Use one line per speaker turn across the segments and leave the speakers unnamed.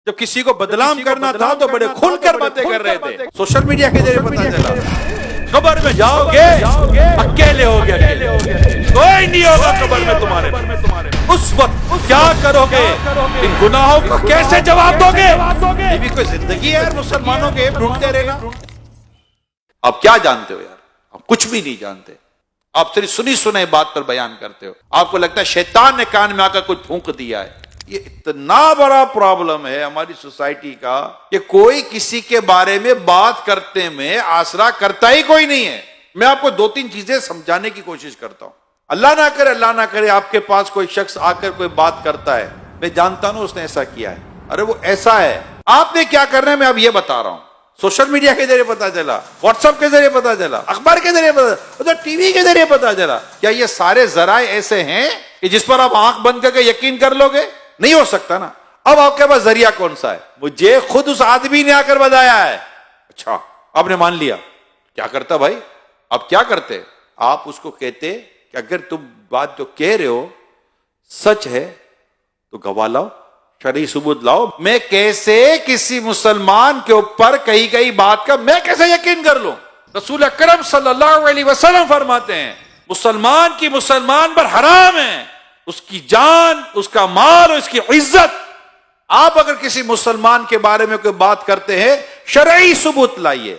جب کسی کو بدنام کرنا تھا تو بڑے کھل کر باتیں کر رہے تھے. سوشل میڈیا کے ذریعے پتا چلا قبر میں جاؤ گے اکیلے ہو گے, کوئی نہیں ہوگا قبر میں تمہارے. اس وقت کیا کرو گے؟ ان گناہوں کو کیسے جواب دو گے؟ یہ بھی کوئی زندگی ہے یار مسلمانوں کے ڈھونڈتے رہنا. آپ کیا جانتے ہو یار؟ آپ کچھ بھی نہیں جانتے. آپ صرف سنی سنائی بات پر بیان کرتے ہو. آپ کو لگتا ہے شیطان نے کان میں آ کر کچھ پھونک دیا ہے. یہ اتنا بڑا پرابلم ہے ہماری سوسائٹی کا کہ کوئی کسی کے بارے میں بات کرتے میں آسرا کرتا ہی کوئی نہیں ہے. میں آپ کو دو تین چیزیں سمجھانے کی کوشش کرتا ہوں. اللہ نہ کرے آپ کے پاس کوئی شخص آ کر کوئی بات کرتا ہے, میں جانتا ہوں اس نے ایسا کیا ہے, ارے وہ ایسا ہے, آپ نے کیا کرنا ہے میں اب یہ بتا رہا ہوں. سوشل میڈیا کے ذریعے پتا چلا, واٹس ایپ کے ذریعے پتا چلا, اخبار کے ذریعے پتا چلا, ٹی وی کے ذریعے پتا چلا. کیا یہ سارے ذرائع ایسے ہیں کہ جس پر آپ آنکھ بند کر کے یقین کر لو گے؟ نہیں ہو سکتا نا. اب آپ کے پاس ذریعہ کون سا ہے؟ مجھے خود اس آدمی نے آ کر بتایا ہے. اچھا آپ نے مان لیا, کیا کرتا بھائی؟ آپ کیا کرتے؟ آپ اس کو کہتے کہ اگر تم بات جو کہہ رہے ہو سچ ہے تو گواہ لاؤ, شرعی ثبوت لاؤ. میں کیسے کسی مسلمان کے اوپر کئی بات کا میں کیسے یقین کر لوں؟ رسول اکرم صلی اللہ علیہ وسلم فرماتے ہیں مسلمان کی مسلمان پر حرام ہے, اس کی جان, اس کا مال اور اس کی عزت. آپ اگر کسی مسلمان کے بارے میں کوئی بات کرتے ہیں شرعی ثبوت لائیے,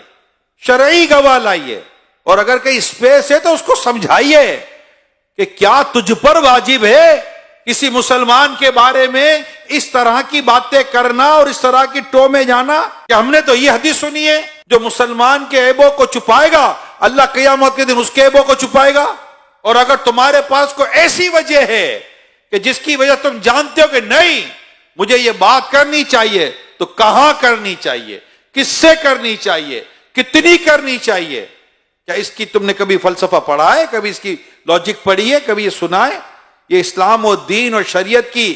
شرعی گواہ لائیے, اور اگر کہیں اسپیس ہے تو اس کو سمجھائیے کہ کیا تجھ پر واجب ہے کسی مسلمان کے بارے میں اس طرح کی باتیں کرنا اور اس طرح کی ٹو میں جانا. کہ ہم نے تو یہ حدیث سنی ہے جو مسلمان کے عیبوں کو چھپائے گا اللہ قیامت کے دن اس کے عیبوں کو چھپائے گا. اور اگر تمہارے پاس کوئی ایسی وجہ ہے کہ جس کی وجہ تم جانتے ہو کہ نہیں مجھے یہ بات کرنی چاہیے, تو کہاں کرنی چاہیے, کس سے کرنی چاہیے, کتنی کرنی چاہیے؟ کیا اس کی تم نے کبھی فلسفہ پڑھا ہے؟ کبھی اس کی لاجک پڑھی ہے؟ کبھی یہ سنا ہے؟ یہ اسلام و دین اور شریعت کی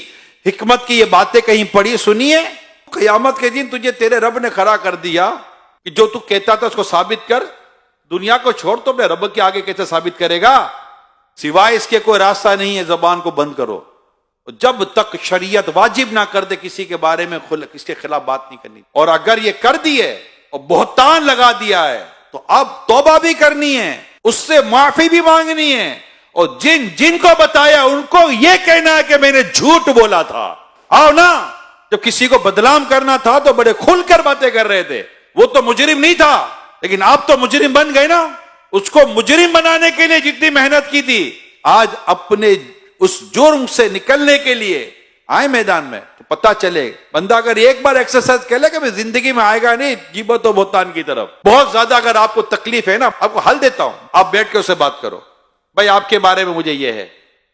حکمت کی یہ باتیں کہیں پڑھی سنی ہے؟ قیامت کے دن تجھے تیرے رب نے کھڑا کر دیا کہ جو تو کہتا تھا اس کو ثابت کر. دنیا کو چھوڑ تو اپنے رب کے آگے کیسے ثابت کرے گا؟ سوائے اس کے کوئی راستہ نہیں ہے, زبان کو بند کرو. جب تک شریعت واجب نہ کر دے کسی کے بارے میں اس کے خلاف بات نہیں کرنی. اور اگر یہ کر دی ہے اور بہتان لگا دیا ہے تو اب توبہ بھی کرنی ہے, اس سے معافی بھی مانگنی ہے, اور جن کو بتایا ان کو یہ کہنا ہے کہ میں نے جھوٹ بولا تھا. آؤ نا, جب کسی کو بدنام کرنا تھا تو بڑے کھل کر باتیں کر رہے تھے. وہ تو مجرم نہیں تھا, لیکن آپ تو مجرم بن گئے نا. اس کو مجرم بنانے کے لیے جتنی محنت کی تھی, آج اپنے اس جرم سے نکلنے کے لیے آئے میدان میں تو پتا چلے. بندہ اگر ایک بار ایکسرسائز کر لے کہ میں زندگی میں آئے گا نہیں غیبت و بہتان کی طرف. بہت زیادہ اگر آپ کو تکلیف ہے نا, آپ کو حل دیتا ہوں, آپ بیٹھ کے اسے بات کرو. بھائی آپ کے بارے میں مجھے یہ ہے,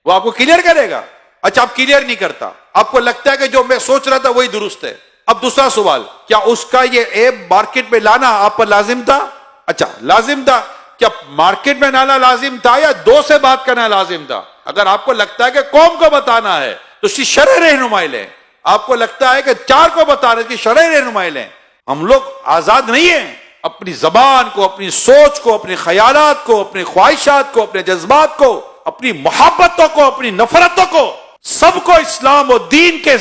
وہ آپ کو کلیئر کرے گا. اچھا آپ کلیئر نہیں کرتا, آپ کو لگتا ہے کہ جو میں سوچ رہا تھا وہی درست ہے. اب دوسرا سوال, کیا اس کا یہ ایپ مارکیٹ میں لانا آپ پر لازم تھا؟ اچھا لازم تھا. کیا مارکیٹ میں لانا لازم تھا یا دو سے بات کرنا لازم تھا؟ اگر آپ کو لگتا ہے کہ قوم کو بتانا ہے تو اس کی شرعی رہنمائی لیں. آپ کو لگتا ہے کہ چار کو بتانا ہے, اس کی شرعی رہنمائی لیں. ہم لوگ آزاد نہیں ہیں. اپنی زبان کو, اپنی سوچ کو, اپنے خیالات کو, اپنی خواہشات کو, اپنے جذبات کو, اپنی محبتوں کو, اپنی نفرتوں کو, سب کو اسلام و دین کے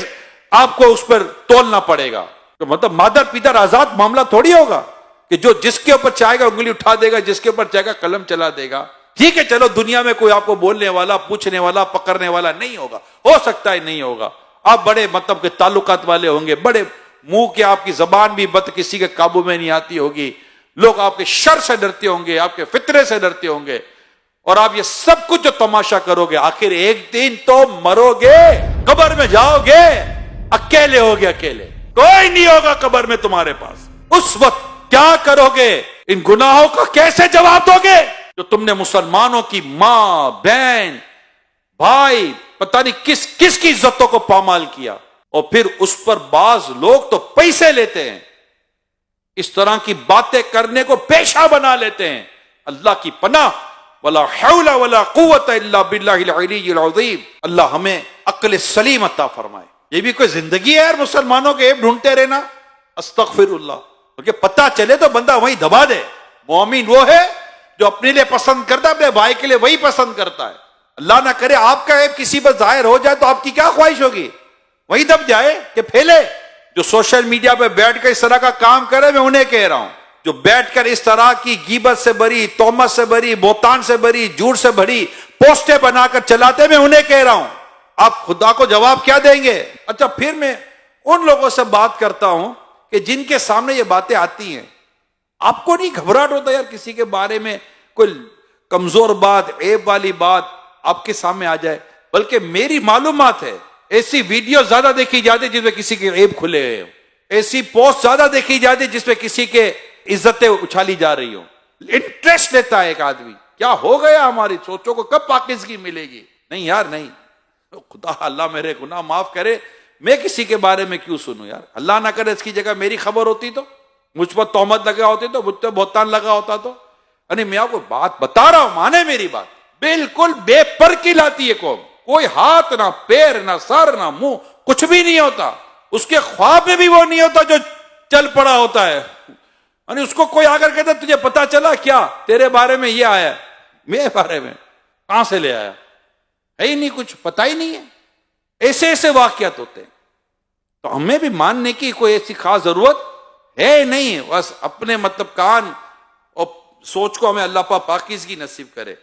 آپ کو اس پر تولنا پڑے گا. تو مطلب مادر پیدر آزاد معاملہ تھوڑی ہوگا کہ جو جس کے اوپر چاہے گا انگلی اٹھا دے گا, جس کے اوپر چاہے گا قلم چلا دے گا. ٹھیک ہے چلو دنیا میں کوئی آپ کو بولنے والا, پوچھنے والا, پکڑنے والا نہیں ہوگا, ہو سکتا ہے نہیں ہوگا. آپ بڑے مطلب کے تعلقات والے ہوں گے, بڑے منہ کے, آپ کی زبان بھی بد کسی کے قابو میں نہیں آتی ہوگی, لوگ آپ کے شر سے ڈرتے ہوں گے, آپ کے فطرے سے ڈرتے ہوں گے, اور آپ یہ سب کچھ جو تماشا کرو گے آخر ایک دن تو مرو گے, قبر میں جاؤ گے اکیلے ہوگے, اکیلے, کوئی نہیں ہوگا قبر میں تمہارے پاس. اس وقت کیا کرو گے؟ ان گناہوں کا کیسے جواب دو گے جو تم نے مسلمانوں کی ماں, بہن, بھائی, پتہ نہیں کس کس کی عزتوں کو پامال کیا, اور پھر اس پر بعض لوگ تو پیسے لیتے ہیں, اس طرح کی باتیں کرنے کو پیشہ بنا لیتے ہیں. اللہ کی پناہ, ولا حول ولا قوت الا باللہ العلی العظیم. اللہ ہمیں عقل سلیم عطا فرمائے. یہ بھی کوئی زندگی ہے یار مسلمانوں کے عیب ڈھونڈتے رہنا. استغفر اللہ. کیونکہ پتہ چلے تو بندہ وہیں دبا دے. مومن وہ ہے جو اپنے لیے پسند کرتا ہے, اپنے بھائی کے لیے وہی پسند کرتا ہے. اللہ نہ کرے آپ کا عیب کسی پر ظاہر ہو جائے تو آپ کی کیا خواہش ہوگی؟ وہی دب جائے کہ پھیلے. جو سوشل میڈیا پہ بیٹھ کر اس طرح کا کام کرے، میں انہیں کہہ رہا ہوں، جو بیٹھ کر اس طرح کی غیبت سے بری، تہمت سے بری، بہتان سے بری، جھوٹ سے بھری پوسٹیں بنا کر چلاتے، میں انہیں کہہ رہا ہوں آپ خدا کو جواب کیا دیں گے؟ اچھا پھر میں ان لوگوں سے بات کرتا ہوں کہ جن کے سامنے یہ باتیں آتی ہیں، آپ کو نہیں گھبراہٹ ہوتا یار کسی کے بارے میں کوئی کمزور بات، عیب والی بات آپ کے سامنے آ جائے؟ بلکہ میری معلومات ہے ایسی ویڈیو زیادہ دیکھی جاتی جس میں کسی کے عیب کھلے ہوئے ہوں، ایسی پوسٹ زیادہ دیکھی جاتی جس میں کسی کے عزتیں اچھالی جا رہی ہوں۔ انٹرسٹ لیتا ہے ایک آدمی، کیا ہو گیا ہماری سوچوں کو، کب پاکیزگی ملے گی؟ نہیں یار نہیں، خدا اللہ میرے گناہ معاف کرے، میں کسی کے بارے میں کیوں سنوں یار؟ اللہ نہ کرے اس کی جگہ میری خبر ہوتی تو، مجھ پر تہمت لگا ہوتی تو، مجھ پر بہتان لگا ہوتا تو، یعنی میں آپ کو بات بتا رہا ہوں، مانے میری بات، بالکل بے پر کی لاتی ہے قوم، کوئی ہاتھ نہ پیر نہ سر نہ منہ، کچھ بھی نہیں ہوتا، اس کے خواب میں بھی وہ نہیں ہوتا جو چل پڑا ہوتا ہے، یعنی اس کو کوئی آ کر کہتا تجھے پتا چلا کیا تیرے بارے میں یہ آیا ہے، میرے بارے میں کہاں سے لے آیا؟ ہے ہی نہیں، کچھ پتا ہی نہیں ہے۔ ایسے ایسے واقعات ہوتے ہیں، تو ہمیں بھی ماننے کی کوئی ایسی خاص ضرورت ہے نہیں، بس اپنے مطلب کان اور سوچ کو ہمیں اللہ پاک پاکیزگی نصیب کرے۔